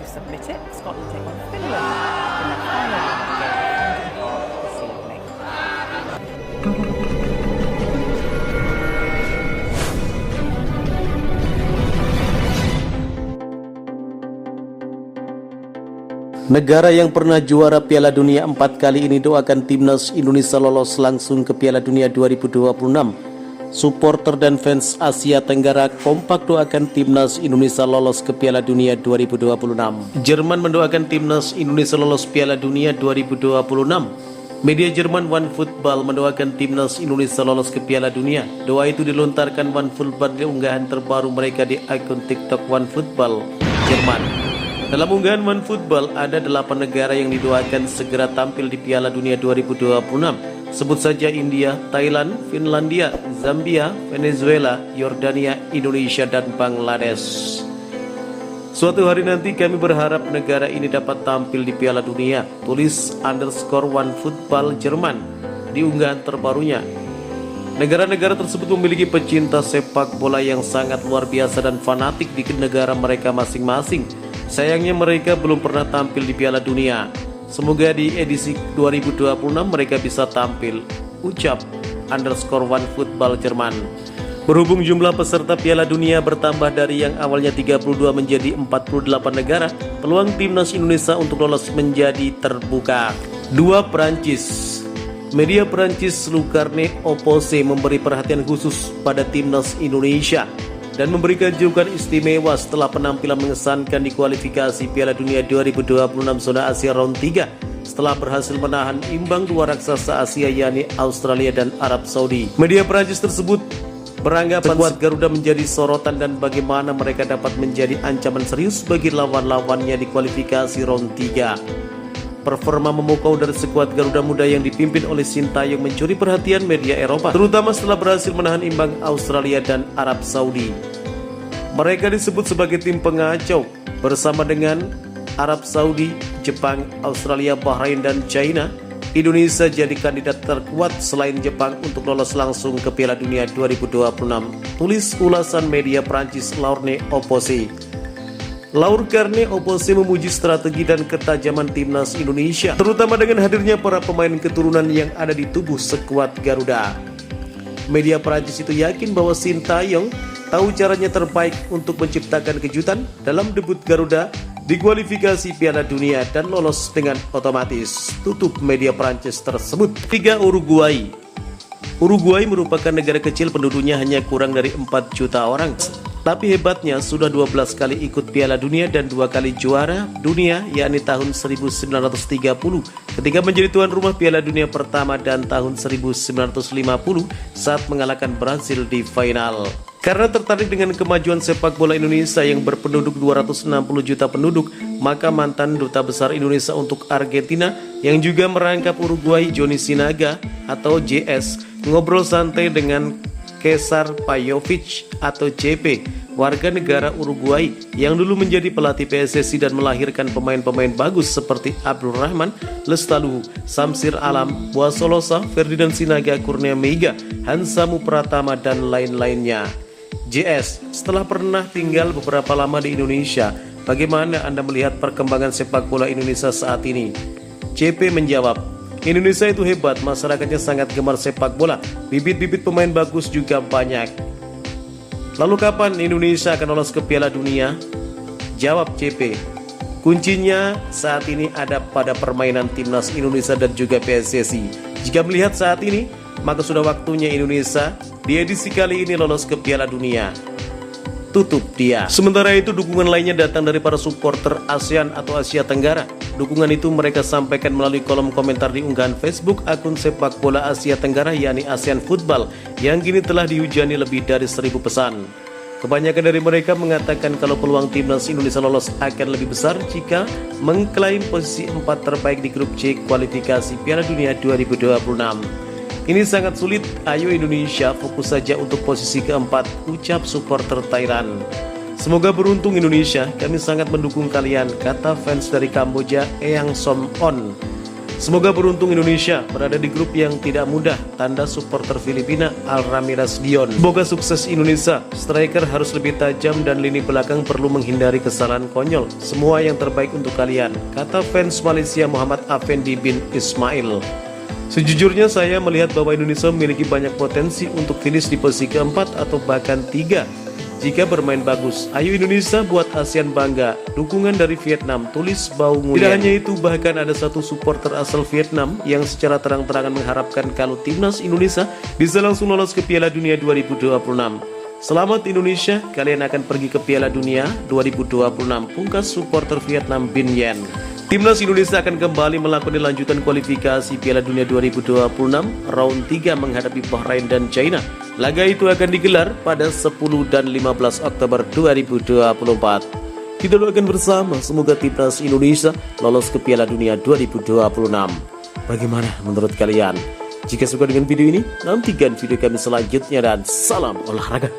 submit it. Scotland take on Finland in the final game this evening. Negara yang pernah juara Piala Dunia 4 kali ini doakan timnas Indonesia lolos langsung ke Piala Dunia 2026. Supporter dan fans Asia Tenggara kompak doakan timnas Indonesia lolos ke Piala Dunia 2026. Jerman mendoakan timnas Indonesia lolos Piala Dunia 2026. Media Jerman OneFootball mendoakan timnas Indonesia lolos ke Piala Dunia. Doa itu dilontarkan OneFootball di unggahan terbaru mereka di akun TikTok OneFootball Jerman. Dalam unggahan OneFootball ada 8 negara yang didoakan segera tampil di Piala Dunia 2026. Sebut saja India, Thailand, Finlandia, Zambia, Venezuela, Yordania, Indonesia, dan Bangladesh. Suatu hari nanti kami berharap negara ini dapat tampil di Piala Dunia, tulis _OneFootball Jerman di unggahan terbarunya. Negara-negara tersebut memiliki pecinta sepak bola yang sangat luar biasa dan fanatik di negara mereka masing-masing. Sayangnya mereka belum pernah tampil di Piala Dunia. Semoga di edisi 2026 mereka bisa tampil, ucap _OneFootball Jerman. Berhubung jumlah peserta Piala Dunia bertambah dari yang awalnya 32 menjadi 48 negara, peluang timnas Indonesia untuk lolos menjadi terbuka. 2. Prancis. Media Prancis Le Carnet Opposé memberi perhatian khusus pada timnas Indonesia dan memberikan julukan istimewa setelah penampilan mengesankan di kualifikasi Piala Dunia 2026 zona Asia round 3 setelah berhasil menahan imbang dua raksasa Asia yakni Australia dan Arab Saudi. Media Prancis tersebut beranggapan skuad Garuda menjadi sorotan dan bagaimana mereka dapat menjadi ancaman serius bagi lawan-lawannya di kualifikasi round 3. Performa memukau dari skuad Garuda Muda yang dipimpin oleh Sintayong mencuri perhatian media Eropa, terutama setelah berhasil menahan imbang Australia dan Arab Saudi. Mereka disebut sebagai tim pengacau bersama dengan Arab Saudi, Jepang, Australia, Bahrain, dan China. Indonesia jadi kandidat terkuat selain Jepang untuk lolos langsung ke Piala Dunia 2026, tulis ulasan media Prancis Le Carnet Opposé. Le Carnet Opposé memuji strategi dan ketajaman timnas Indonesia, terutama dengan hadirnya para pemain keturunan yang ada di tubuh skuad Garuda. Media Prancis itu yakin bahwa Sintayong tahu caranya terbaik untuk menciptakan kejutan dalam debut Garuda di kualifikasi Piala Dunia dan lolos dengan otomatis, tutup media Prancis tersebut. 3. Uruguay. Uruguay merupakan negara kecil, penduduknya hanya kurang dari 4 juta orang. Tapi hebatnya sudah 12 kali ikut Piala Dunia dan 2 kali juara dunia, yakni tahun 1930 ketika menjadi tuan rumah Piala Dunia pertama dan tahun 1950 saat mengalahkan Brasil di final. Karena tertarik dengan kemajuan sepak bola Indonesia yang berpenduduk 260 juta penduduk, maka mantan Duta Besar Indonesia untuk Argentina yang juga merangkap Uruguay, Johnny Sinaga atau JS, ngobrol santai dengan Cesar Pajovic atau CP, warga negara Uruguay yang dulu menjadi pelatih PSSI dan melahirkan pemain-pemain bagus seperti Abdul Rahman, Lestaluhu, Samsir Alam, Buasolosa, Ferdinand Sinaga, Kurnia Meiga, Hansamu Pratama, dan lain-lainnya. JS, setelah pernah tinggal beberapa lama di Indonesia, bagaimana Anda melihat perkembangan sepak bola Indonesia saat ini? CP menjawab, Indonesia itu hebat, masyarakatnya sangat gemar sepak bola, bibit-bibit pemain bagus juga banyak. Lalu kapan Indonesia akan lolos ke Piala Dunia? Jawab CP, kuncinya saat ini ada pada permainan timnas Indonesia dan juga PSSI. Jika melihat saat ini, maka sudah waktunya Indonesia di edisi kali ini lolos ke Piala Dunia, tutup dia. Sementara itu dukungan lainnya datang dari para supporter ASEAN atau Asia Tenggara. Dukungan itu mereka sampaikan melalui kolom komentar di unggahan Facebook akun sepak bola Asia Tenggara yakni ASEAN Football yang kini telah dihujani lebih dari 1000 pesan. Kebanyakan dari mereka mengatakan kalau peluang timnas Indonesia lolos akan lebih besar jika mengklaim posisi 4 terbaik di grup C kualifikasi Piala Dunia 2026. Ini sangat sulit, ayo Indonesia fokus saja untuk posisi keempat, ucap supporter Thailand. Semoga beruntung Indonesia, kami sangat mendukung kalian, kata fans dari Kamboja Eyang Som On. Semoga beruntung Indonesia berada di grup yang tidak mudah, tanda supporter Filipina Al Ramirez Dion. Semoga sukses Indonesia, striker harus lebih tajam dan lini belakang perlu menghindari kesalahan konyol. Semua yang terbaik untuk kalian, kata fans Malaysia Muhammad Afendi bin Ismail. Sejujurnya saya melihat bahwa Indonesia memiliki banyak potensi untuk finish di posisi keempat atau bahkan 3. Jika bermain bagus, ayo Indonesia buat ASEAN bangga. Dukungan dari Vietnam, tulis Bau Nguyen. Tidak hanya itu, bahkan ada satu supporter asal Vietnam yang secara terang-terangan mengharapkan kalau timnas Indonesia bisa langsung lolos ke Piala Dunia 2026. Selamat Indonesia, kalian akan pergi ke Piala Dunia 2026, pungkas supporter Vietnam Bin Yen. Timnas Indonesia akan kembali melakoni lanjutan kualifikasi Piala Dunia 2026 round 3 menghadapi Bahrain dan China. Laga itu akan digelar pada 10 dan 15 Oktober 2024. Kita doakan bersama semoga timnas Indonesia lolos ke Piala Dunia 2026. Bagaimana menurut kalian? Jika suka dengan video ini, nantikan video kami selanjutnya dan salam olahraga.